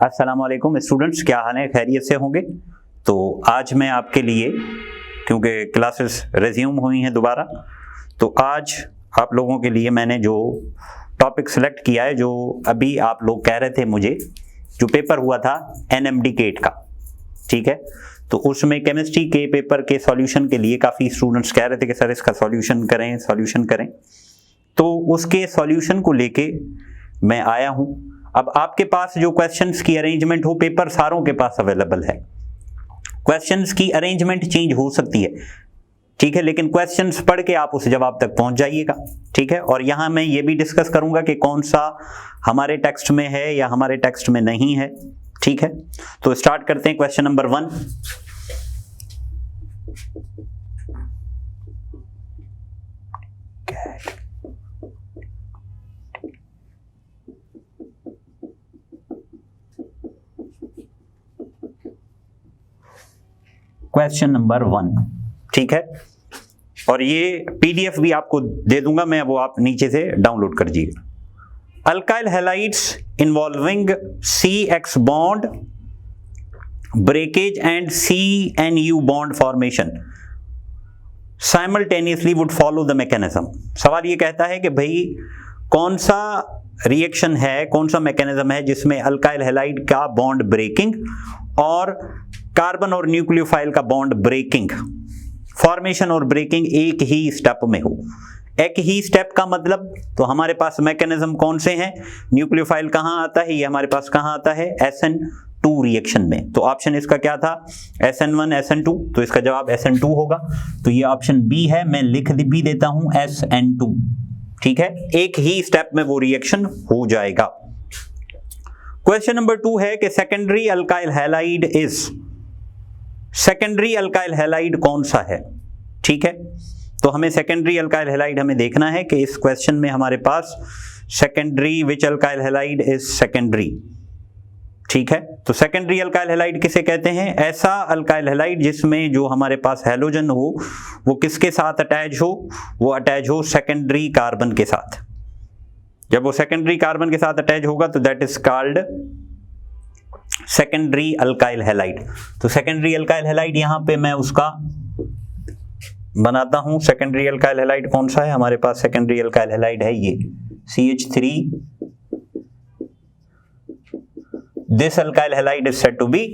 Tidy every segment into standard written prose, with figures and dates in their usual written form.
अस्सलाम वालेकुम स्टूडेंट्स, क्या हाल है? खैरियत से होंगे? तो आज मैं आपके लिए, क्योंकि क्लासेस रिज्यूम हुई हैं दोबारा, तो आज आप लोगों के लिए मैंने जो टॉपिक सिलेक्ट किया है, जो अभी आप लोग कह रहे थे मुझे, जो पेपर हुआ था NMD केट का, ठीक है, तो उसमें केमिस्ट्री के पेपर के सॉल्यूशन के लिए काफ़ी स्टूडेंट्स कह रहे थे कि सर इसका सॉल्यूशन करें, तो उसके सॉल्यूशन को लेके मैं आया हूँ। अब आपके पास जो क्वेश्चंस की अरेंजमेंट हो, पेपर सारों के पास अवेलेबल है। क्वेश्चंस की अरेंजमेंट चेंज हो सकती है, ठीक है, लेकिन क्वेश्चंस पढ़ के आप उस जवाब तक पहुंच जाइएगा, ठीक है। और यहाँ मैं ये भी डिस्कस करूंगा कि कौन सा हमारे टेक्स्ट में है या हमारे टेक्स्ट में नहीं है, ठीक है। तो स्टार्ट करते हैं क्वेश्चन नंबर 1। क्वेश्चन नंबर 1, ठीक है, और ये PDF भी आपको दे दूंगा मैं, वो आप नीचे से डाउनलोड कर दीजिएगा। Alkyl halides involving CX bond breakage and CNU bond formation simultaneously would follow the mechanism. सवाल ये कहता है कि भाई कौन सा रिएक्शन है, कौन सा मैकेनिज्म है जिसमें अल्काइल हैलाइड का बॉन्ड ब्रेकिंग और कार्बन और न्यूक्लियोफाइल का बॉन्ड ब्रेकिंग, फॉर्मेशन और ब्रेकिंग एक ही स्टेप में हो। एक ही स्टेप का मतलब, तो हमारे पास मैकेनिज्म कौन से हैं? न्यूक्लियोफाइल कहां आता है? ये हमारे पास कहां आता है? SN2 रिएक्शन में। तो ऑप्शन इसका क्या था? SN1 SN2, तो इसका जवाब SN2 होगा। तो ये ऑप्शन बी है, मैं लिख भी देता हूं SN2, ठीक है, एक ही स्टेप में वो रिएक्शन हो जाएगा। क्वेश्चन नंबर 2 है कि secondary alkyl halide is, secondary alkyl halide कौन सा है, ठीक है। तो हमें सेकेंडरी अल्काइल हैलाइड हमें देखना है कि इस क्वेश्चन में हमारे पास secondary which alkyl halide is secondary, ठीक है। तो सेकेंडरी अल्काइल हैलाइड किसे कहते हैं? ऐसा अल्काइल हैलाइड जिसमें जो हमारे पास हैलोजन हो वो किसके साथ अटैच हो? वो अटैच हो सेकेंडरी कार्बन के साथ। जब वो सेकेंडरी कार्बन के साथ अटैच होगा तो that is called secondary alkyl halide. तो सेकेंडरी अल्काइल हैलाइड यहां पे मैं उसका बनाता हूं। सेकेंडरी अल्काइल हैलाइड कौन सा है हमारे पास? सेकेंडरी अल्काइल हैलाइड है ये CH3। This alkyl halide is said to be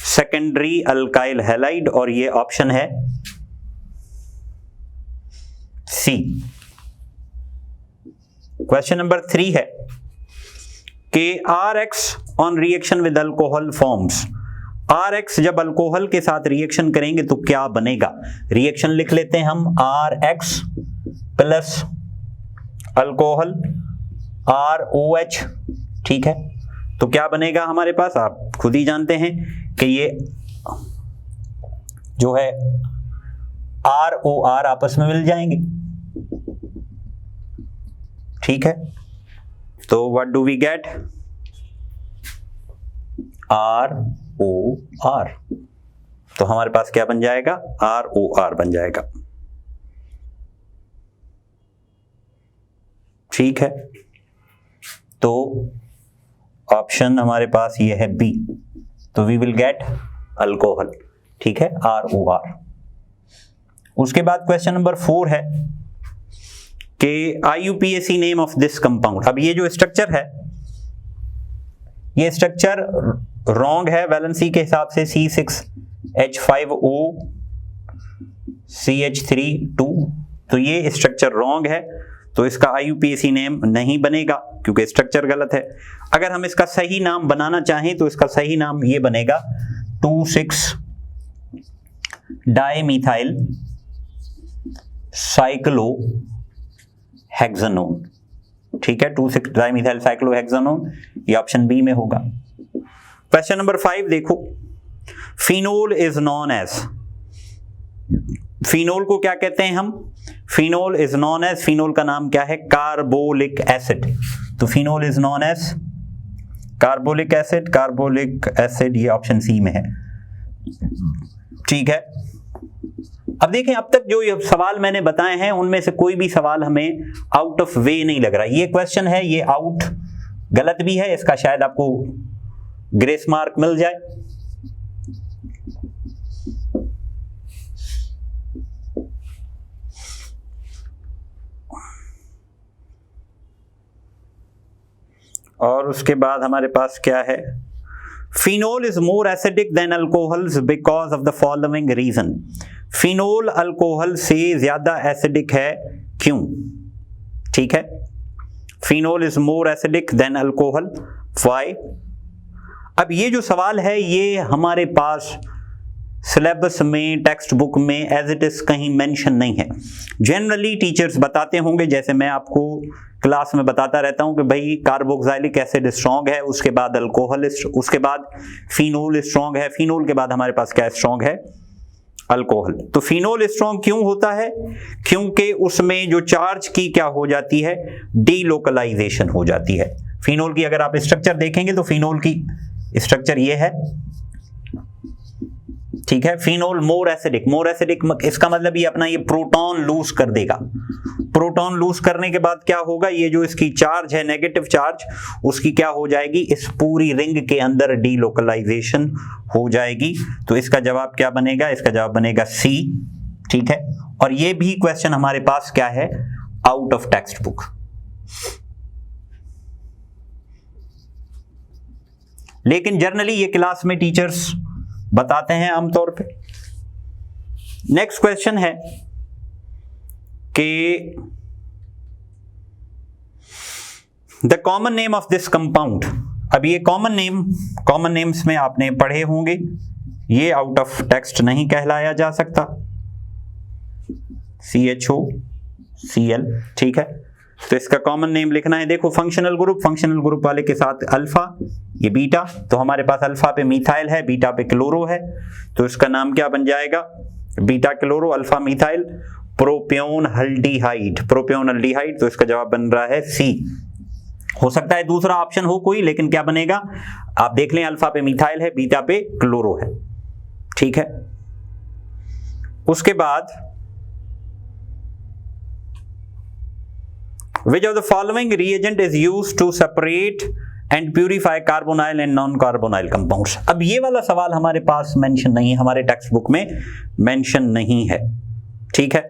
secondary alkyl halide, और ये ऑप्शन है C। क्वेश्चन नंबर 3 है कि RX on reaction with alcohol forms, RX जब अल्कोहल के साथ रिएक्शन करेंगे तो क्या बनेगा? रिएक्शन लिख लेते हैं हम, RX प्लस अल्कोहल ROH, ठीक है। तो क्या बनेगा हमारे पास? आप खुद ही जानते हैं कि ये जो है ROR आपस में मिल जाएंगे, ठीक है। तो what do we get? ROR। तो हमारे पास क्या बन जाएगा? ROR बन जाएगा, ठीक है। तो ऑप्शन हमारे पास ये है B, तो वी विल गेट अल्कोहल, ठीक है, ROR। उसके बाद क्वेश्चन नंबर 4 है कि IUPAC name of this compound. अब ये जो स्ट्रक्चर है, ये स्ट्रक्चर रॉन्ग है वैलेंसी के हिसाब से, C6H5O CH3 2, तो ये स्ट्रक्चर रॉन्ग है, तो इसका IUPAC नेम नहीं बनेगा क्योंकि स्ट्रक्चर गलत है। अगर हम इसका सही नाम बनाना चाहें तो इसका सही नाम ये बनेगा 2,6 डाइमिथाइल साइक्लोहेक्सानोन, ठीक है, 2,6 डाइमिथाइल साइक्लोहेक्सानोन, ये ऑप्शन बी में होगा। क्वेश्चन नंबर 5 देखो, phenol is known as, phenol को क्या कहते हैं हम? Phenol is known as, phenol का नाम क्या है? Carbolic acid. तो phenol is known as carbolic acid, carbolic acid ये ऑप्शन सी में है, ठीक है। अब देखें, अब तक जो ये सवाल मैंने बताए हैं उनमें से कोई भी सवाल हमें आउट ऑफ वे नहीं लग रहा। ये क्वेश्चन है, ये आउट गलत भी है, इसका शायद आपको ग्रेस मार्क मिल जाए। और उसके बाद हमारे पास क्या है, phenol is more acidic than alcohols because of the following reason. Phenol alcohol से ज्यादा एसिडिक है, क्यों? ठीक है, phenol is more acidic than alcohol, why? अब ये जो सवाल है ये हमारे पास सिलेबस में, टेक्स्ट बुक में एज इट इज कहीं मेंशन नहीं है। जनरली टीचर्स बताते होंगे, जैसे मैं आपको क्लास में बताता रहता हूं कि भाई कार्बोक्सिलिक एसिड स्ट्रांग है, उसके बाद अल्कोहल, उसके बाद फिनोल स्ट्रांग है, फिनोल के बाद हमारे पास क्या स्ट्रांग है, अल्कोहल। तो फिनोल स्ट्रांग क्यों होता है? क्योंकि उसमें जो चार्ज की क्या हो जाती है, डीलोकलाइजेशन हो जाती है। फिनोल की अगर आप स्ट्रक्चर देखेंगे तो फिनोल की स्ट्रक्चर ये है, ठीक है। Phenol more acidic, more acidic इसका मतलब ये अपना ये प्रोटॉन लूज कर देगा। प्रोटॉन लूज करने के बाद क्या होगा, ये जो इसकी चार्ज है नेगेटिव चार्ज, उसकी क्या हो जाएगी, इस पूरी रिंग के अंदर डीलोकलाइजेशन हो जाएगी। तो इसका जवाब क्या बनेगा, इसका जवाब बनेगा सी, ठीक है। और ये भी क्वेश्चन हमारे पास क्या है, आउट ऑफ टेक्स्ट बुक। लेकिन जनरली ये क्लास में टीचर्स बताते हैं आमतौर पे। नेक्स्ट क्वेश्चन है कि the common name of this compound. अब ये कॉमन नेम्स में आपने पढ़े होंगे, ये आउट ऑफ टेक्स्ट नहीं कहलाया जा सकता। CHOCl, ठीक है। तो इसका कॉमन नेम लिखना है। देखो फंक्शनल ग्रुप वाले के साथ अल्फा, ये बीटा, तो हमारे पास अल्फा पे मिथाइल है, बीटा पे क्लोरो है, तो इसका नाम क्या बन जाएगा, beta chloro alpha methyl propionaldehyde, तो इसका जवाब बन रहा है सी। हो सकता है दूसरा ऑप्शन हो कोई, लेकिन क्या बनेगा, आप देख लें, अल्फा पे मिथाइल है, बीटा पे क्लोरो है, ठीक है। उसके बाद which of the following reagent is used to separate and purify carbonyl and non-carbonyl compounds? अब ये वाला सवाल हमारे पास मेंशन नहीं है, हमारे टेक्स्ट बुक में मेंशन नहीं है, ठीक है।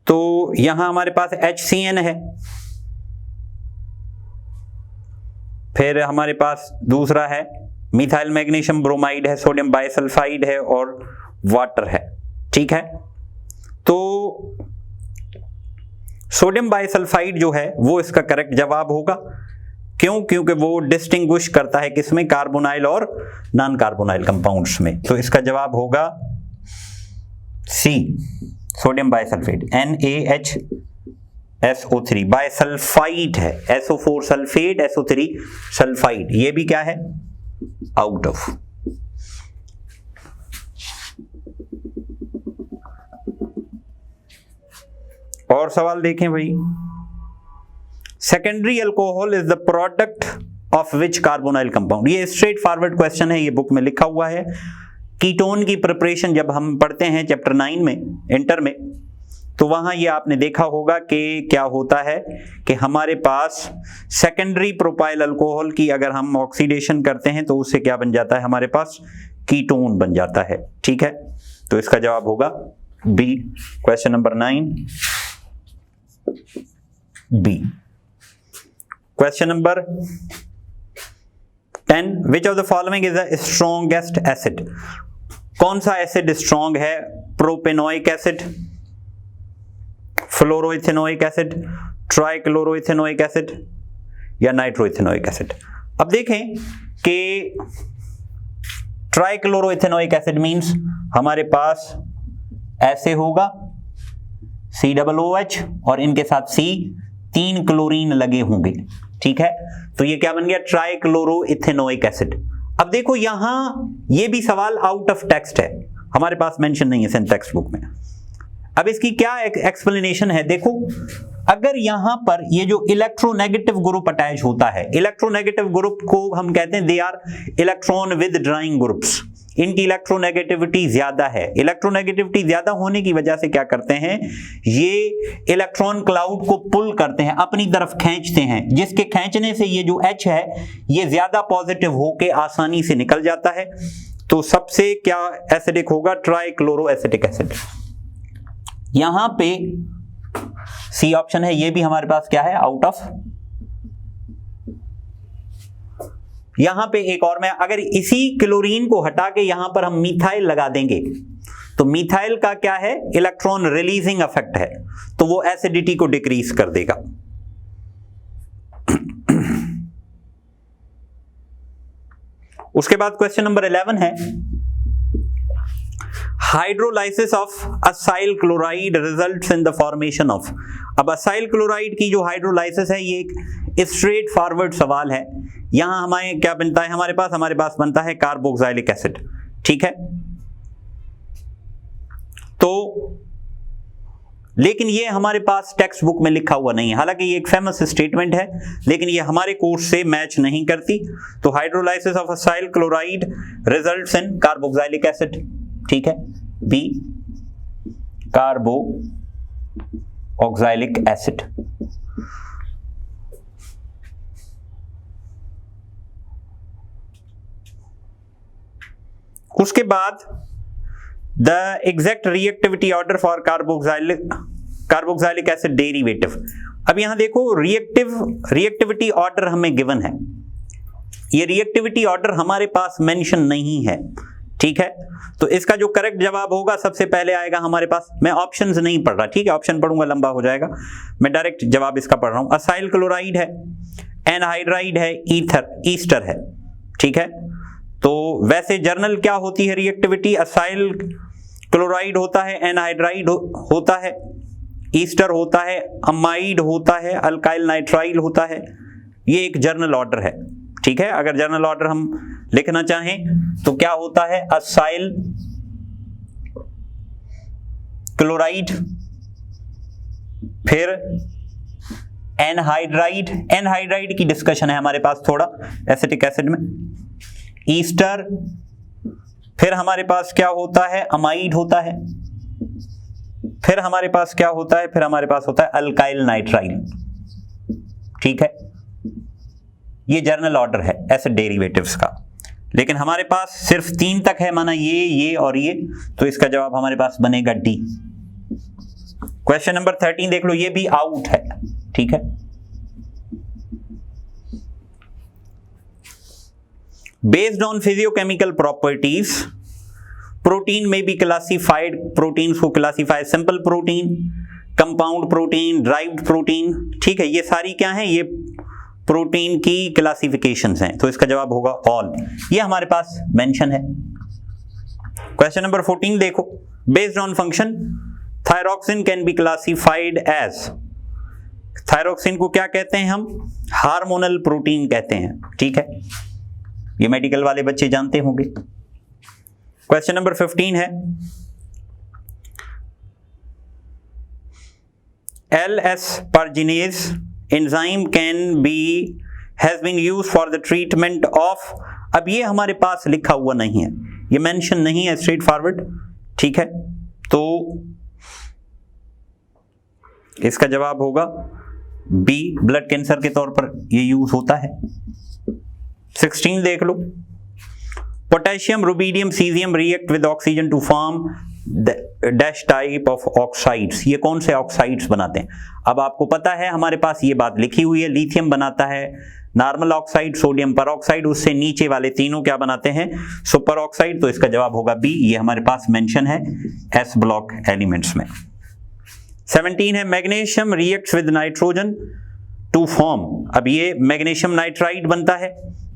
तो यहां हमारे पास HCN है, फिर हमारे पास दूसरा है मिथाइल मैग्नीशियम ब्रोमाइड है, सोडियम बाइसल्फाइड है और वाटर है, ठीक है। तो सोडियम बाइसल्फाइड जो है वो इसका करेक्ट जवाब होगा, क्यों? क्योंकि वो डिस्टिंग्विश करता है किसमें, कार्बोनाइल और नॉन कार्बोनाइल कंपाउंड्स में। तो इसका जवाब होगा सी, सोडियम बाइसल्फेट, NaHSO3, बाइसल्फाइड है, SO4 सल्फेट, SO3 सल्फाइड, ये भी क्या है, आउट ऑफ। और सवाल देखें भाई, secondary alcohol is the product of which carbonyl compound. ये स्ट्रेट फॉरवर्ड क्वेश्चन है, ये बुक में लिखा हुआ है। कीटोन की प्रिपरेशन जब हम पढ़ते हैं चैप्टर 9 में, इंटर में, तो वहां ये आपने देखा होगा कि क्या होता है कि हमारे पास सेकेंडरी प्रोपाइल अल्कोहल की अगर हम ऑक्सीडेशन करते हैं तो उससे क्या बन जाता है, हमारे पास कीटोन बन जाता है, ठीक है। तो इसका जवाब होगा B, question number 9 B. Question number 10, which of the following is the strongest acid. कौन सा एसिड स्ट्रॉन्ग है, propanoic acid, fluoroethanoic acid, trichloroethanoic acid या नाइट्रोइथेनोइक एसिड। अब देखें कि ट्राइक्लोरोइथेनोइक एसिड मींस हमारे पास ऐसे होगा COOH और इनके साथ C, 3 क्लोरीन लगे होंगे, ठीक है। तो ये क्या बन गया, ट्राइक्लोरोइथेनोइक एसिड। अब देखो यहां ये भी सवाल आउट ऑफ टेक्स्ट है, हमारे पास मेंशन नहीं है टेक्स्ट बुक में। अब इसकी क्या एक्सप्लेनेशन है, देखो अगर यहां पर ये जो इलेक्ट्रोनेगेटिव ग्रुप अटैच होता है, इलेक्ट्रोनेगेटिव ग्रुप को हम कहते हैं they are electron withdrawing groups. इनकी इलेक्ट्रोनेगेटिविटी ज्यादा है। इलेक्ट्रोनेगेटिविटी ज्यादा होने की वजह से क्या करते हैं, ये इलेक्ट्रॉन क्लाउड को पुल करते हैं, अपनी तरफ खींचते हैं, जिसके खींचने से ये जो H है ये ज्यादा पॉजिटिव होके आसानी से निकल जाता है। तो सबसे क्या एसिडिक होगा, ट्राइक्लोरो एसिटिक एसिड। यहां पे सी ऑप्शन है, ये भी हमारे पास क्या है, आउट ऑफ। यहां पे एक और, मैं अगर इसी क्लोरीन को हटा के यहां पर हम मिथाइल लगा देंगे तो मिथाइल का क्या है, इलेक्ट्रॉन रिलीजिंग इफेक्ट है, तो वो एसिडिटी को डिक्रीज कर देगा। उसके बाद क्वेश्चन नंबर 11 है, hydrolysis of acyl chloride results in the formation of. अब असाइल क्लोराइड की जो हाइड्रोलाइसिस है ये एक स्ट्रेट फॉरवर्ड सवाल है। यहां हमें क्या बनता है, हमारे पास बनता है कार्बोक्सिलिक एसिड, ठीक है। तो लेकिन ये हमारे पास टेक्स्ट बुक में लिखा हुआ नहीं है, हालांकि ये एक फेमस स्टेटमेंट है लेकिन ये हमारे कोर्स से मैच नहीं करती। तो hydrolysis of acyl chloride results in carboxylic acid, ठीक है, बी कार्बो ऑक्सैलिक एसिड। उसके बाद the exact reactivity order for carboxylic acid derivative. अब यहां देखो रिएक्टिविटी ऑर्डर हमें गिवन है, ये रिएक्टिविटी ऑर्डर हमारे पास मेंशन नहीं है, ठीक है। तो इसका जो करेक्ट जवाब होगा सबसे पहले आएगा हमारे पास, मैं ऑप्शंस नहीं पढ़ रहा, ठीक है, ऑप्शन पढ़ूंगा लंबा हो जाएगा, मैं डायरेक्ट जवाब इसका पढ़ रहा हूं। असाइल क्लोराइड है, एनहाइड्राइड है, ईस्टर है, ठीक है। तो वैसे जर्नल क्या होती है रिएक्टिविटी, असाइल क्लोराइड होता है, एनहाइड्राइड होता है, ईस्टर होता है, अमाइड होता है, अल्काइल नाइट्राइल होता है। ये एक जर्नल ऑर्डर है, ठीक है। अगर जर्नल ऑर्डर हम लिखना चाहें तो क्या होता है, असाइल क्लोराइड, फिर एनहाइड्राइड की डिस्कशन है हमारे पास थोड़ा एसिटिक एसिड में, ईस्टर, फिर हमारे पास क्या होता है, अमाइड होता है, फिर हमारे पास क्या होता है, फिर हमारे पास होता है अल्काइल नाइट्राइल, ठीक है। ये जर्नल ऑर्डर है एसिड डेरिवेटिव्स का, लेकिन हमारे पास सिर्फ 3 तक है, माना ये और ये, तो इसका जवाब हमारे पास बनेगा डी। क्वेश्चन नंबर 13 देख लो, ये भी आउट है, ठीक है। Based on physicochemical properties protein में बी क्लासिफाइड, प्रोटीन्स को classify, simple protein, compound protein, derived protein, ठीक है। ये सारी क्या है, ये प्रोटीन की क्लासिफिकेशंस हैं, तो इसका जवाब होगा ऑल, ये हमारे पास मेंशन है। क्वेश्चन नंबर 14 देखो, based on function thyroxine can be classified as. थायरोक्सिन को क्या कहते हैं हम, हार्मोनल प्रोटीन कहते हैं, ठीक है, ये मेडिकल वाले बच्चे जानते होंगे। क्वेश्चन नंबर 15 है, LS-Parginase enzyme has been used for the treatment of। अब ये हमारे पास लिखा हुआ नहीं है, ये मेंशन नहीं है स्ट्रेट फॉरवर्ड, ठीक है। तो इसका जवाब होगा बी, ब्लड कैंसर के तौर पर ये यूज होता है। 16 देख लो, potassium, rubidium, caesium react with oxygen to form dash type of oxides. ये कौन से ऑक्साइड्स बनाते हैं, अब आपको पता है हमारे पास ये बात लिखी हुई है, लिथियम बनाता है नॉर्मल ऑक्साइड, सोडियम पर ऑक्साइड, उससे नीचे वाले तीनों क्या बनाते हैं, सुपर ऑक्साइड। तो इसका जवाब होगा बी, ये हमारे पास मेंशन है एस ब्लॉक एलिमेंट्स में। 17 है, magnesium reacts with nitrogen to form. अब ये मैग्नीशियम नाइट्राइड बनता है,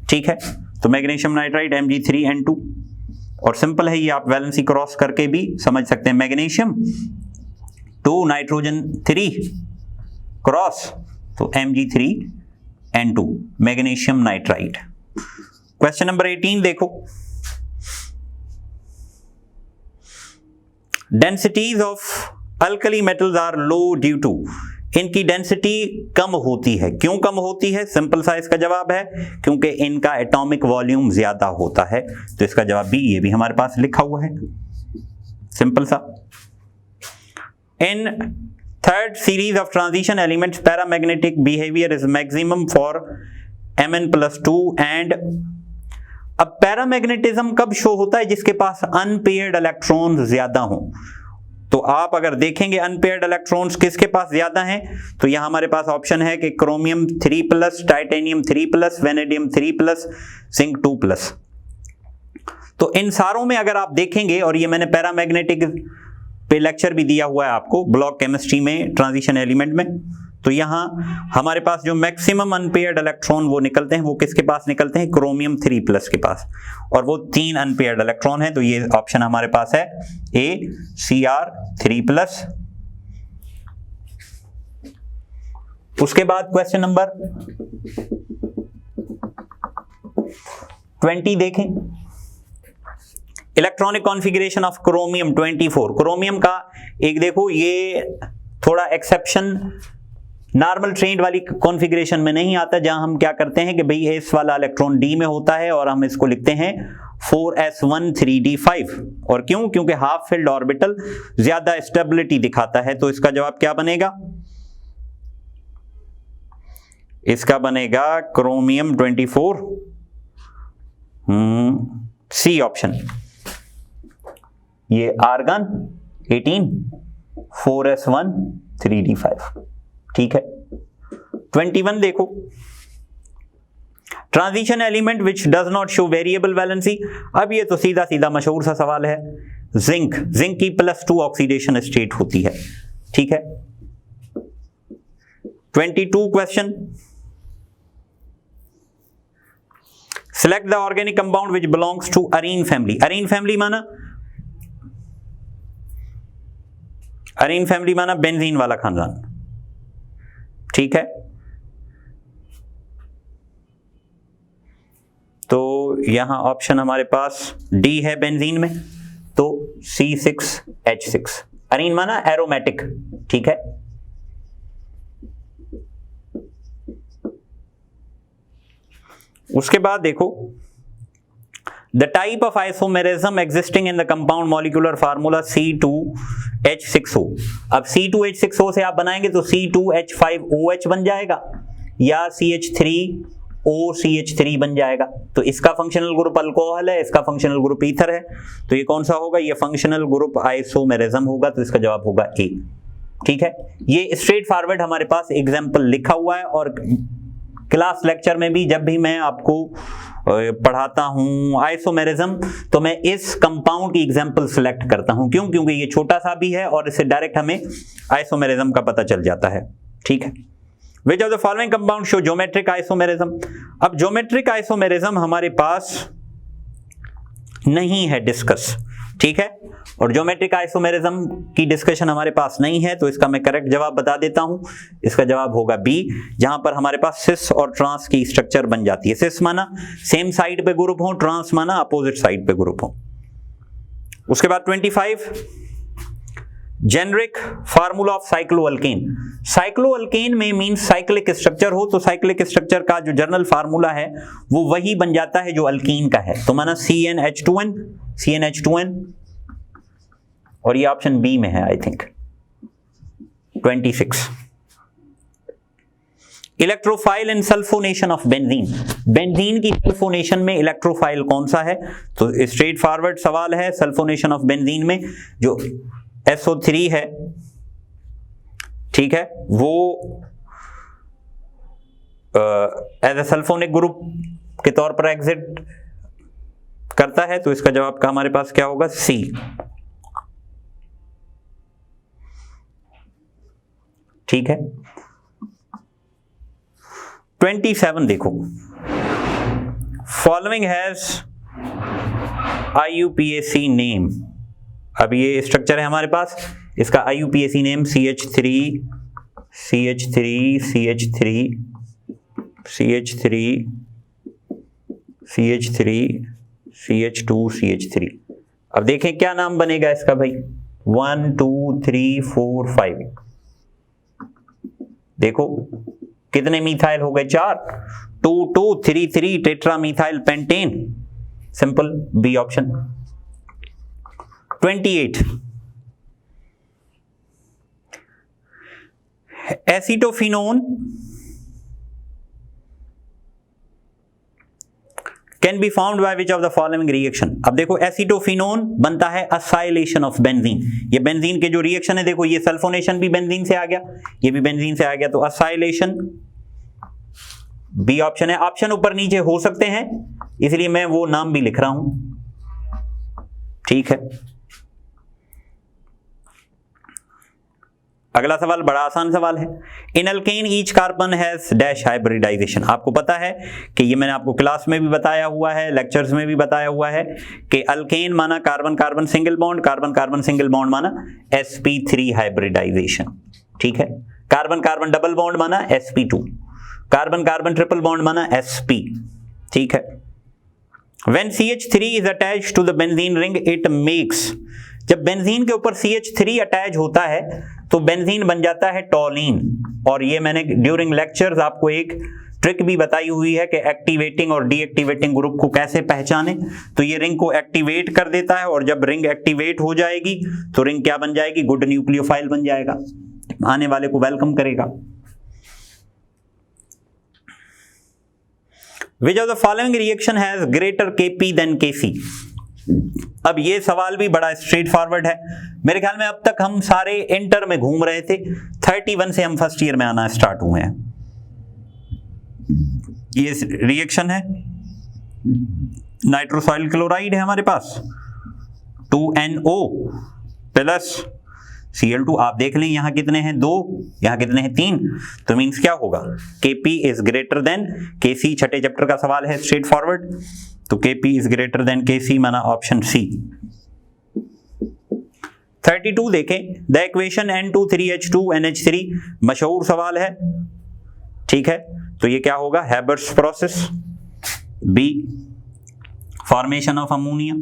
ठीक है, तो मैग्नीशियम नाइट्राइड Mg3N2, और सिंपल है ये, आप वैलेंसी क्रॉस करके भी समझ सकते हैं, मैग्नीशियम 2 नाइट्रोजन 3 क्रॉस, तो Mg3N2 magnesium nitride. Question number 18 देखो, densities of alkali metals are low due to. इनकी डेंसिटी कम होती है। क्यों कम होती है? सिंपल सा इसका जवाब है, क्योंकि इनका एटॉमिक वॉल्यूम ज्यादा होता है। तो इसका जवाब बी, ये भी हमारे पास लिखा हुआ है, सिंपल सा। In third series of transition elements paramagnetic behaviour is maximum for Mn+2 and अब पैरामैग्नेटिज्म कब शो होता है? जिसके पास अनपेयर्ड इलेक्ट्रॉन ज्यादा हो। तो आप अगर देखेंगे अनपेयर्ड इलेक्ट्रॉन्स किसके पास ज्यादा हैं, तो यहां हमारे पास ऑप्शन है कि क्रोमियम 3+, टाइटेनियम 3+, वेनेडियम 3+, जिंक 2+। तो इन सारों में अगर आप देखेंगे, और ये मैंने पैरामैग्नेटिक पे लेक्चर भी दिया हुआ है आपको ब्लॉक केमिस्ट्री में, ट्रांजिशन एलिमेंट में, तो यहां हमारे पास जो मैक्सिमम अनपेयर्ड इलेक्ट्रॉन वो निकलते हैं, वो किसके पास निकलते हैं? क्रोमियम 3+ के पास, और वो 3 अनपेयर्ड इलेक्ट्रॉन है। तो ये ऑप्शन हमारे पास है ए, Cr3+। उसके बाद क्वेश्चन नंबर 20 देखें। Electronic configuration of chromium 24। Chromium का एक देखो, ये थोड़ा एक्सेप्शन नॉर्मल ट्रेंड वाली कॉन्फ़िगरेशन में नहीं आता, जहां हम क्या करते हैं कि भाई एस वाला इलेक्ट्रॉन डी में होता है और हम इसको लिखते हैं 4s1 3d5। और क्यों? क्योंकि हाफ फिल्ड ऑर्बिटल ज्यादा स्टेबिलिटी दिखाता है। तो इसका जवाब क्या बनेगा? इसका बनेगा क्रोमियम 24, सी ऑप्शन। ये आर्गन 18, 4s1 3d5, ठीक है। 21 देखो, transition element which does not show variable valency. अब ये तो सीधा सीधा मशहूर सा सवाल है। जिंक की +2 ऑक्सीडेशन स्टेट होती है, ठीक है। 22 question, select the organic compound which belongs to arene family. Arene family माना बेंजीन वाला खानदान, ठीक है। तो यहां ऑप्शन हमारे पास डी है बेंजीन में, तो C6H6। अरीन माना एरोमेटिक, ठीक है। उसके बाद देखो, the type of isomerism existing in the compound molecular formula C2H6O। अब C2H6O से आप बनाएंगे तो C2H5OH बन जाएगा, या CH3OCH3 बन जाएगा। तो इसका फंक्शनल ग्रुप अल्कोहल है, इसका फंक्शनल ग्रुप ईथर है। तो ये कौन सा होगा? ये फंक्शनल ग्रुप आइसोमेरिज्म होगा। तो इसका जवाब होगा ए, ठीक है। ये स्ट्रेट फॉरवर्ड हमारे पास एग्जाम्पल लिखा हुआ है, और क्लास लेक्चर में भी जब भी मैं आपको पढ़ाता हूं आइसोमेरिज्म, तो मैं इस कंपाउंड की एग्जांपल सिलेक्ट करता हूं। क्यों? क्योंकि ये छोटा सा भी है और इससे डायरेक्ट हमें आइसोमेरिज्म का पता चल जाता है, ठीक है। विच of the following compound show geometric isomerism. अब ज्योमेट्रिक आइसोमेरिज्म हमारे पास नहीं है डिस्कस, ठीक है, और ज्योमेट्रिक आइसोमेरिज्म की डिस्कशन हमारे पास नहीं है। तो इसका मैं करेक्ट जवाब बता देता हूं, इसका जवाब होगा बी, जहां पर हमारे पास सिस और ट्रांस की स्ट्रक्चर बन जाती है। सिस माना सेम साइड पे ग्रुप हो, ट्रांस माना अपोजिट साइड पे ग्रुप हो। उसके बाद 25, जेनरिक फार्मूला ऑफ साइक्लोअल्केन। साइक्लोअल्केन में मींस साइक्लिक स्ट्रक्चर हो, तो साइक्लिक स्ट्रक्चर का जो जनरल फार्मूला है वो वही बन जाता है जो अल्कीन का है। तो माना CnH2n, और ये ऑप्शन बी में है I think. 26, electrophile in sulphonation of benzene. Benzene की सल्फोनेशन में इलेक्ट्रोफाइल कौन सा है? तो स्ट्रेट फॉरवर्ड सवाल है। सल्फोनेशन ऑफ बेंजीन में जो SO3 है, ठीक है, वो एज ए सल्फोनिक ग्रुप के तौर पर एग्जिट करता है। तो इसका जवाब का हमारे पास क्या होगा? सी। ठीक है। 27 देखो, फॉलोइंग हैज IUPAC नेम। अब ये स्ट्रक्चर है हमारे पास, इसका IUPAC name CH3 CH3 CH3 CH3 CH3 CH2 CH3। अब देखें क्या नाम बनेगा इसका भाई, 1 2 3 4 5। देखो कितने मिथाइल हो गए, 4, 2 2 3 3 tetra methyl pentane, simple B option. 28 acetophenone can be found by which of the following reaction. अब देखो एसिटोफिनोन बनता है असाइलेशन ऑफ बेंजीन, ये बेंजीन के जो रिएक्शन है, देखो ये सल्फोनेशन भी बेंजीन से आ गया, ये भी बेंजीन से आ गया, तो असाइलेशन बी ऑप्शन है। ऑप्शन ऊपर नीचे हो सकते हैं इसलिए मैं वो नाम भी लिख रहा हूं, ठीक है। अगला सवाल बड़ा आसान सवाल है। In alkane each carbon has dash hybridization. आपको पता है कि ये मैंने आपको क्लास में भी बताया हुआ है, लेक्चर्स में भी बताया हुआ है कि अल्केन माना carbon carbon single bond, carbon carbon single bond माना sp3 हाइब्रिडाइजेशन, ठीक है। कार्बन कार्बन डबल बॉन्ड माना sp2, carbon carbon triple bond माना sp, ठीक है। When CH3 is attached to the benzene ring, it makes, जब benzene के ऊपर CH3 अटैच होता है तो बेंजीन बन जाता है टॉलीन। और ये मैंने ड्यूरिंग लेक्चर्स आपको एक ट्रिक भी बताई हुई है कि एक्टिवेटिंग और डीएक्टिवेटिंग ग्रुप को कैसे पहचाने। तो ये रिंग को एक्टिवेट कर देता है और जब रिंग एक्टिवेट हो जाएगी तो रिंग क्या बन जाएगी, गुड न्यूक्लियोफाइल बन जाएगा, आने वाले को वेलकम करेगा। Which of the following reaction has greater Kp than Kc? अब ये सवाल भी बड़ा स्ट्रेट फॉरवर्ड है। मेरे ख्याल में अब तक हम सारे इंटर में घूम रहे थे, 31 से हम फर्स्ट ईयर में आना स्टार्ट हुए हैं। ये रिएक्शन है, नाइट्रोसाइल क्लोराइड है हमारे पास, 2NO प्लस Cl2। आप देख लें यहां कितने हैं, 2, यहां कितने हैं, 3, तो मींस क्या होगा, Kp is greater than Kc। छठे चैप्टर का सवाल है, स्ट्रेट फॉरवर्ड, तो Kp is greater than Kc माना ऑप्शन सी। 32 देखें, द इक्वेशन N2 3H2NH3, मशहूर सवाल है, ठीक है। तो ये क्या होगा, Haber's process, B formation of ammonia.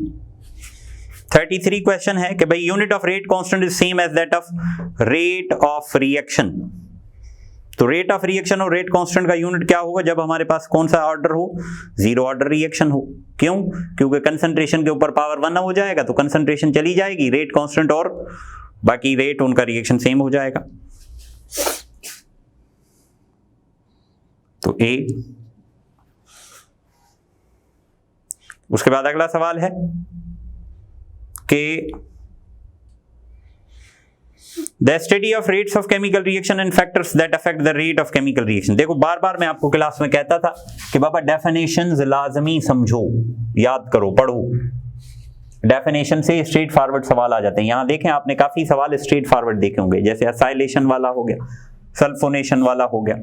33 question है कि भाई unit of rate constant is same as that of rate of reaction. तो रेट ऑफ रिएक्शन और रेट कांस्टेंट का यूनिट क्या होगा जब हमारे पास कौन सा ऑर्डर हो, जीरो ऑर्डर रिएक्शन हो। क्यों, क्योंकि कंसंट्रेशन के ऊपर पावर 1 हो जाएगा तो कंसंट्रेशन चली जाएगी, रेट कांस्टेंट और बाकी रेट उनका रिएक्शन सेम हो जाएगा। तो ए। उसके बाद अगला सवाल है कि the study of rates of chemical reaction and factors that affect the rate of chemical reaction. देखो बार बार मैं आपको क्लास में कहता था कि बाबा डेफिनेशंस लाजमी समझो, याद करो, पढ़ो। डेफिनेशन से स्ट्रेट फॉरवर्ड सवाल आ जाते हैं। यहां देखें आपने काफी सवाल स्ट्रेट फॉरवर्ड देखे होंगे, जैसे असाइलेशन वाला हो गया, सल्फोनेशन वाला हो गया।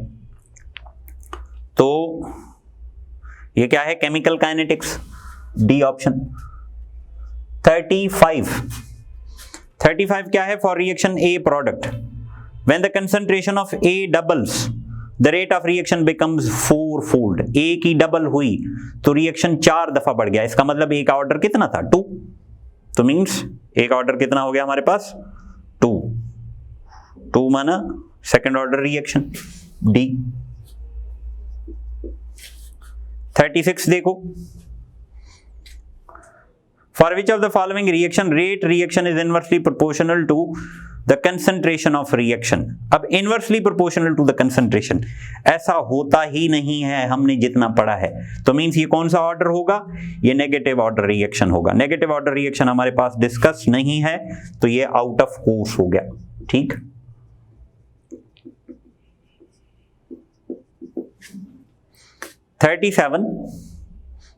तो ये क्या है, केमिकल काइनेटिक्स, डी ऑप्शन। 35 क्या है, for reaction A product when the concentration of A doubles the rate of reaction becomes 4-fold। ए की डबल हुई तो रिएक्शन 4 दफा बढ़ गया, इसका मतलब ए का ऑर्डर कितना था, 2। तो मींस ए का ऑर्डर कितना हो गया हमारे पास, 2 माना सेकंड ऑर्डर रिएक्शन, डी। 36 देखो, For which of the following reaction rate reaction is inversely proportional to the concentration of reaction? अब inversely proportional to the concentration ऐसा होता ही नहीं है, हमने जितना पढ़ा है। तो मीन्स ये कौन सा ऑर्डर होगा, ये नेगेटिव ऑर्डर रिएक्शन होगा। नेगेटिव ऑर्डर रिएक्शन हमारे पास डिस्कस नहीं है तो ये आउट ऑफ कोर्स हो गया, ठीक।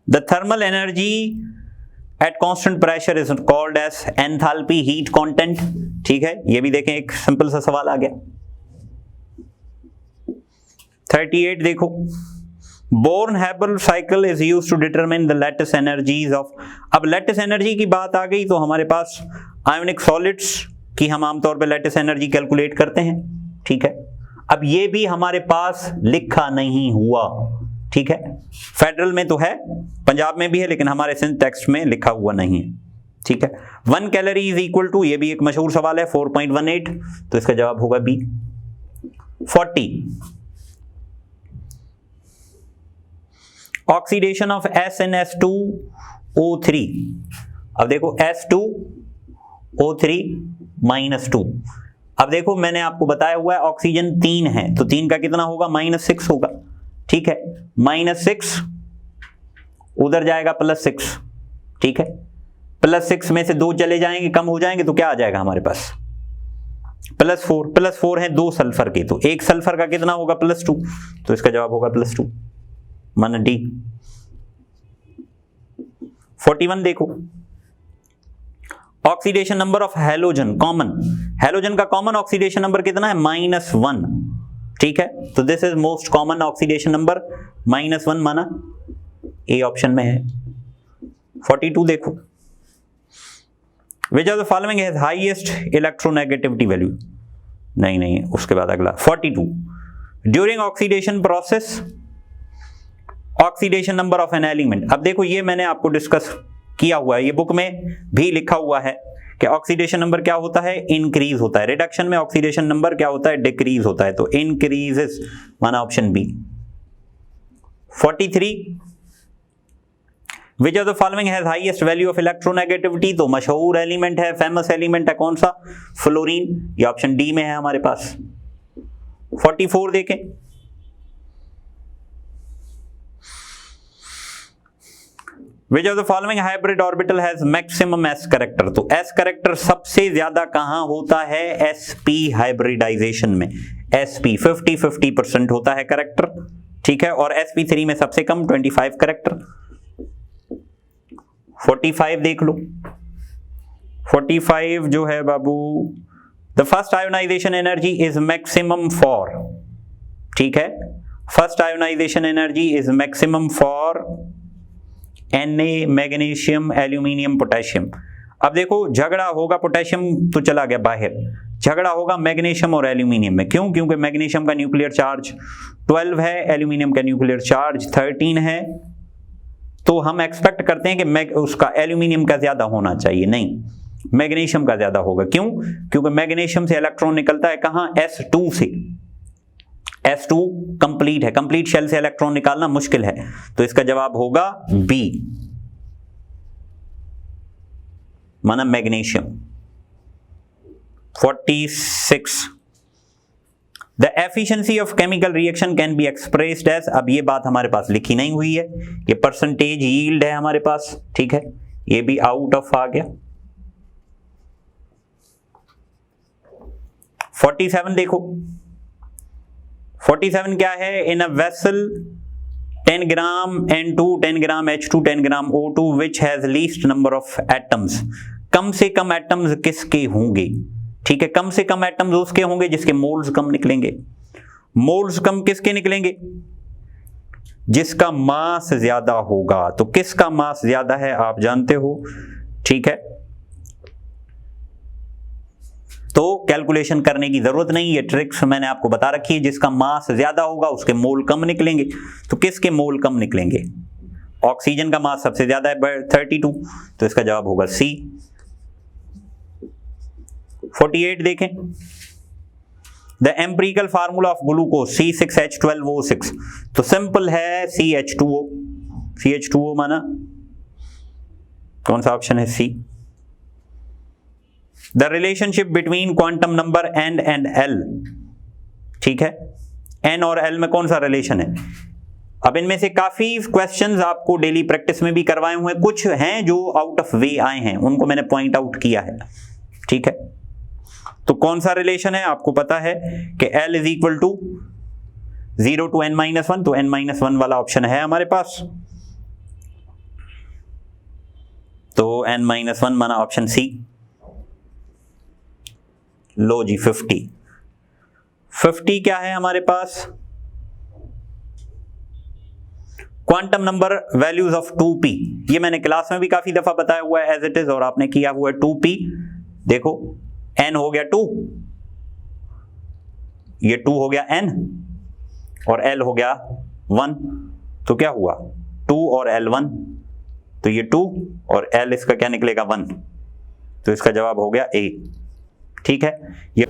The thermal energy at constant pressure is called as enthalpy heat content, ठीक है। ये भी देखें, एक सिंपल सा सवाल आ गया। 38 देखो, Born-Haber cycle is used to determine the lattice energies of। अब लैटिस एनर्जी की बात आ गई तो हमारे पास आयोनिक सॉलिड्स की हम आमतौर पे लैटिस एनर्जी कैलकुलेट करते हैं, ठीक है। अब ये भी हमारे पास लिखा नहीं हुआ, ठीक है। फेडरल में तो है, पंजाब में भी है, लेकिन हमारे सिंध टेक्स्ट में लिखा हुआ नहीं है, ठीक है। 1 कैलोरी इज इक्वल टू, ये भी एक मशहूर सवाल है, 4.18, तो इसका जवाब होगा बी। 40 oxidation of SnS2O3। अब देखो S2O3 -2। अब देखो मैंने आपको बताया हुआ है ऑक्सीजन 3 है, तो 3 का कितना होगा, -6 होगा। ठीक है, -6 उधर जाएगा +6। ठीक है, +6 में से 2 चले जाएंगे, कम हो जाएंगे, तो क्या आ जाएगा हमारे पास, +4 है 2 सल्फर के, तो 1 सल्फर का कितना होगा, +2, तो इसका जवाब होगा +2, माना डी। 41 देखो, oxidation number of halogen common, halogen का कॉमन ऑक्सीडेशन नंबर कितना है, -1। ठीक है, तो this is most common oxidation number -1, माना ए ऑप्शन में है। 42 देखो, विच of the following has highest electronegativity value, नहीं उसके बाद अगला 42, during oxidation process oxidation number of an element. अब देखो ये मैंने आपको डिस्कस किया हुआ है, ये बुक में भी लिखा हुआ है कि ऑक्सीडेशन नंबर क्या होता है, इंक्रीज होता है। रिडक्शन में ऑक्सीडेशन नंबर क्या होता है, डिक्रीज होता है, तो इंक्रीजेस, माना option B. 43, which of the following has highest value of electronegativity, तो मशहूर एलिमेंट है, फेमस एलिमेंट है, कौन सा, फ्लोरीन, ये ऑप्शन डी में है हमारे पास। 44 देखें, Which of the following hybrid orbital has maximum s character, तो s कैरेक्टर सबसे ज्यादा कहां होता है, sp हाइब्रिडाइजेशन में, sp 50-50% होता है कैरेक्टर। ठीक है, और sp3 में सबसे कम 25 कैरेक्टर। 45 देख लो, 45 जो है बाबू, the first ionization energy is maximum for, ठीक है, first ionization energy is maximum for Na, magnesium, aluminium, potassium. अब देखो झगड़ा होगा, पोटेशियम तो चला गया बाहर, झगड़ा होगा मैग्नीशियम और एल्यूमिनियम में। क्यों, क्योंकि मैग्नीशियम का न्यूक्लियर चार्ज 12 है, एल्यूमिनियम का न्यूक्लियर चार्ज 13 है, तो हम एक्सपेक्ट करते हैं कि उसका एल्यूमिनियम का ज्यादा होना चाहिए, नहीं, मैग्नीशियम का ज्यादा होगा। क्यों, क्योंकि मैग्नीशियम से इलेक्ट्रॉन निकलता है कहां, S2 से, S2 कंप्लीट है, कंप्लीट शेल से इलेक्ट्रॉन निकालना मुश्किल है, तो इसका जवाब होगा बी, माना magnesium. 46, the efficiency of chemical reaction can be expressed as, अब ये बात हमारे पास लिखी नहीं हुई है, ये परसेंटेज यील्ड है हमारे पास। ठीक है, ये भी आउट ऑफ आ गया। 47 देखो, 47 क्या है, in a vessel 10 gram N2, 10 gram H2, 10 gram O2 which has least number of atoms, कम से कम एटम्स किसके होंगे। ठीक है, कम से कम एटम्स उसके होंगे जिसके मोल्स कम निकलेंगे। मोल्स कम किसके निकलेंगे, जिसका मास ज्यादा होगा। तो किसका मास ज्यादा है आप जानते हो। ठीक है, तो कैलकुलेशन करने की जरूरत नहीं, ये ट्रिक्स मैंने आपको बता रखी है, जिसका मास ज्यादा होगा उसके मोल कम निकलेंगे। तो किसके मोल कम निकलेंगे, ऑक्सीजन का मास सबसे ज्यादा है 32, तो इसका जवाब होगा सी। 48 देखें, the empirical formula of glucose C6H12O6, तो सिंपल है CH2O, CH2O माना कौन सा ऑप्शन है, C. The relationship between quantum number n and l, ठीक है, n और l में कौन सा रिलेशन है। अब इनमें से काफी क्वेश्चंस आपको डेली प्रैक्टिस में भी करवाए हुए, कुछ हैं जो आउट ऑफ वे आए हैं, उनको मैंने पॉइंट आउट किया है। ठीक है, तो कौन सा रिलेशन है आपको पता है कि l is equal to 0 to n-1, तो n-1 वाला ऑप्शन है हमारे पास, तो n-1 माना ऑप्शन सी। लो जी 50 क्या है हमारे पास, quantum number values of 2p, ये मैंने क्लास में भी काफी दफा बताया हुआ है एज इट इज, और आपने किया हुआ है 2p। देखो n हो गया 2, ये 2 हो गया n, और l हो गया 1, तो क्या हुआ 2 और l 1, तो ये 2 और l इसका क्या निकलेगा 1, तो इसका जवाब हो गया ए। ठीक है, ये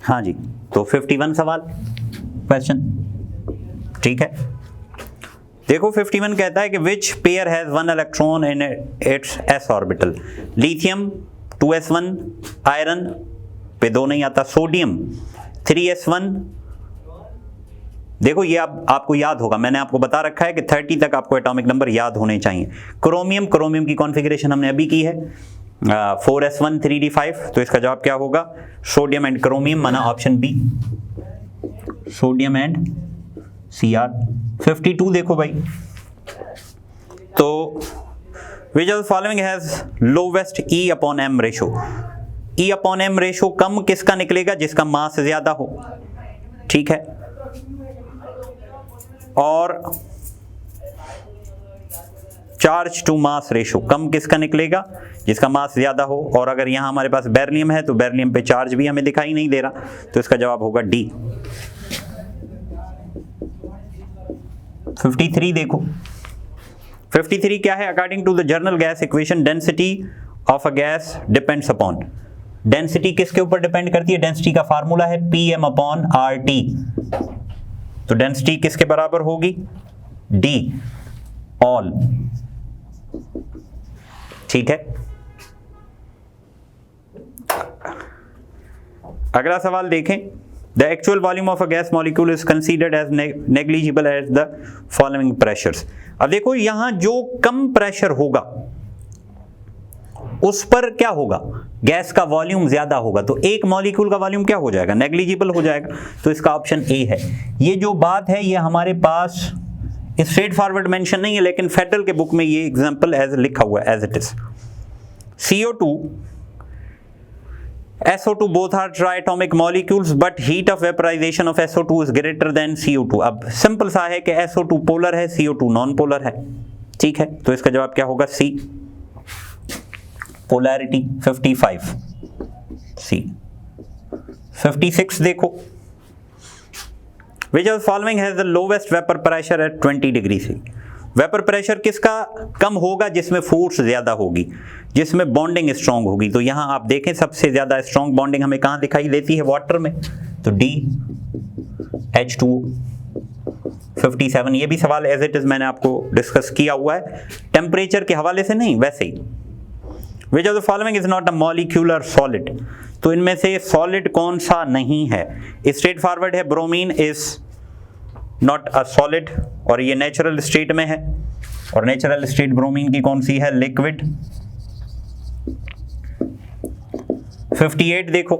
हाँ जी, तो 51 सवाल क्वेश्चन, ठीक है। देखो 51 कहता है कि which pair has 1 electron in its s orbital, lithium 2s1, iron पे 2 नहीं आता, सोडियम 3s1। देखो ये आपको याद होगा, मैंने आपको बता रखा है कि 30 तक आपको एटॉमिक नंबर याद होने चाहिए। क्रोमियम की कॉन्फ़िगरेशन हमने अभी की है 4s1 3d5, तो इसका जवाब क्या होगा, सोडियम एंड क्रोमियम, माना option B, sodium and Cr। 52 देखो भाई, तो which of the following has lowest E/m ratio, E/m ratio कम किसका निकलेगा, जिसका मास ज्यादा हो, ठीक है। और चार्ज टू मास रेशो कम किसका निकलेगा, जिसका मास ज्यादा हो। और अगर यहां हमारे पास बेरिलियम है तो बेरिलियम पे चार्ज भी हमें दिखाई नहीं दे रहा, तो इसका जवाब होगा डी। 53 देखो, 53 क्या है, according to the general gas equation density of a gas depends upon, density किसके ऊपर डिपेंड करती है, डेंसिटी का फार्मूला है Pm/RT, तो डेंसिटी किसके बराबर होगी, D ऑल, ठीक है। अगला सवाल देखें, the actual volume of a gas molecule is considered as negligible at the following pressures. अब देखो यहां जो कम प्रेशर होगा उस पर क्या होगा, गैस का वॉल्यूम ज्यादा होगा, तो एक मॉलिक्यूल का वॉल्यूम क्या हो जाएगा, नेग्लिजिबल हो जाएगा, तो इसका ऑप्शन ए है। ये जो बात है ये हमारे पास स्ट्रेट फॉरवर्ड मेंशन नहीं है, लेकिन फेडरल के बुक में ये एग्जांपल एज लिखा हुआ है as it is. CO2 SO2 both are triatomic molecules but heat of vaporization of SO2 is greater than CO2। अब सिंपल सा है कि SO2 पोलर है, CO2 नॉन पोलर है, ठीक है, तो इसका जवाब क्या होगा, सी, पोलैरिटी 55 सी। 56 देखो, which of the following has the lowest vapor pressure at 20 degree से, वेपर प्रेशर किसका कम होगा, जिसमें फोर्स ज्यादा होगी, जिसमें बॉन्डिंग स्ट्रांग होगी। तो यहां आप देखें सबसे ज्यादा स्ट्रांग बॉन्डिंग हमें कहां दिखाई देती है, वाटर में, तो डी H2O। 57 ये भी सवाल एज इट इज मैंने आपको डिस्कस किया हुआ है, टेम्परेचर के हवाले से नहीं, वैसे ही। Which of the following is not a molecular solid, तो इनमें से सॉलिड कौन सा नहीं है, स्ट्रेट फॉरवर्ड है, bromine is not a solid, और ये नेचुरल स्टेट में है, और नेचुरल स्टेट ब्रोमीन की कौन सी है, लिक्विड। 58 देखो,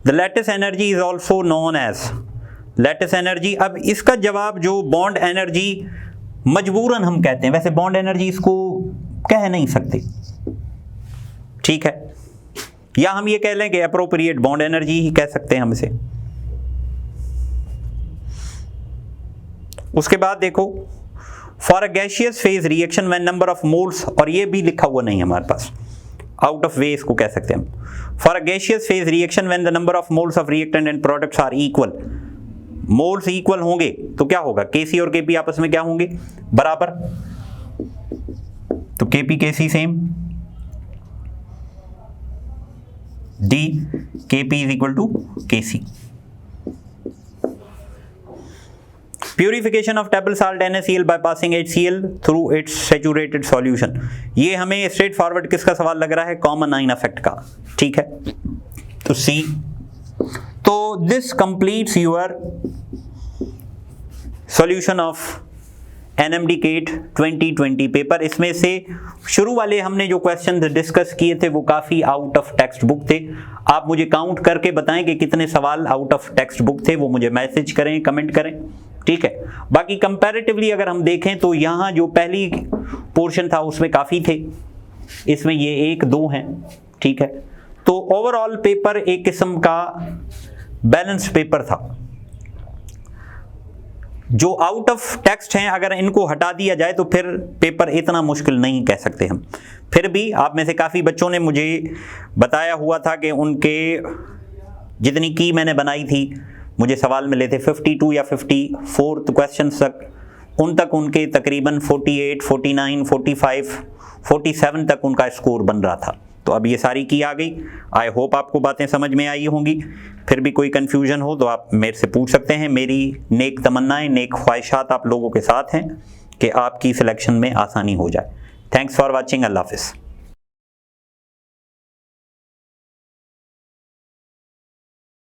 the lattice energy is also known as, lattice energy, अब इसका जवाब जो बॉन्ड एनर्जी मजबूरन हम कहते हैं, वैसे बॉन्ड एनर्जी इसको कह नहीं सकते, ठीक है, या हम ये कह लें कि एप्रोप्रिएट बॉन्ड एनर्जी ही कह सकते हैं हम इसे। उसके बाद देखो, for a gaseous phase reaction when number of moles, और ये भी लिखा हुआ नहीं है हमारे पास, आउट ऑफ वे इसको कह सकते हैं हम। For a gaseous phase reaction when the number of moles of reactant and products are equal, moles equal होंगे तो क्या होगा, Kc और Kp आपस में क्या होंगे, बराबर, तो Kp Kc same, D Kp is equal to Kc। Purification of table salt NaCl by passing HCl through its saturated solution, ये हमें स्ट्रेट फॉरवर्ड किसका सवाल लग रहा है, कॉमन आइन इफेक्ट का, ठीक है, तो सी। तो this completes your solution of NMD GATE 2020 paper. इसमें से शुरू वाले हमने जो क्वेश्चन डिस्कस किए थे वो काफी आउट ऑफ टेक्स्ट बुक थे। आप मुझे काउंट करके बताएं कि कितने सवाल आउट ऑफ टेक्स्ट बुक थे, वो मुझे मैसेज करें, कमेंट करें, ठीक है। बाकी कंपैरेटिवली अगर हम देखें तो यहाँ जो पहली पोर्शन था उसमें काफी थे, इसमें ये 1-2 हैं, ठीक है। तो ओवरऑल पेपर एक किस्म का बैलेंस पेपर था। जो आउट ऑफ टेक्स्ट हैं अगर इनको हटा दिया जाए तो फिर पेपर इतना मुश्किल नहीं कह सकते हम। फिर भी आप में से काफ़ी बच्चों ने मुझे बताया हुआ था कि उनके जितनी की मैंने बनाई थी, मुझे सवाल मिले थे 52 या 54 क्वेश्चन तक, उन तक उनके तकरीबन 48, 49, 45, 47 तक उनका स्कोर बन रहा था। तो अब ये सारी की आ गई। आई होप आपको बातें समझ में आई होंगी। फिर भी कोई कन्फ्यूजन हो तो आप मेरे से पूछ सकते हैं। मेरी नेक तमन्नाएं, नेक ख्वाहिशात आप लोगों के साथ हैं कि आपकी सिलेक्शन में आसानी हो जाए। Thanks for watching. अल्लाह हाफिज़।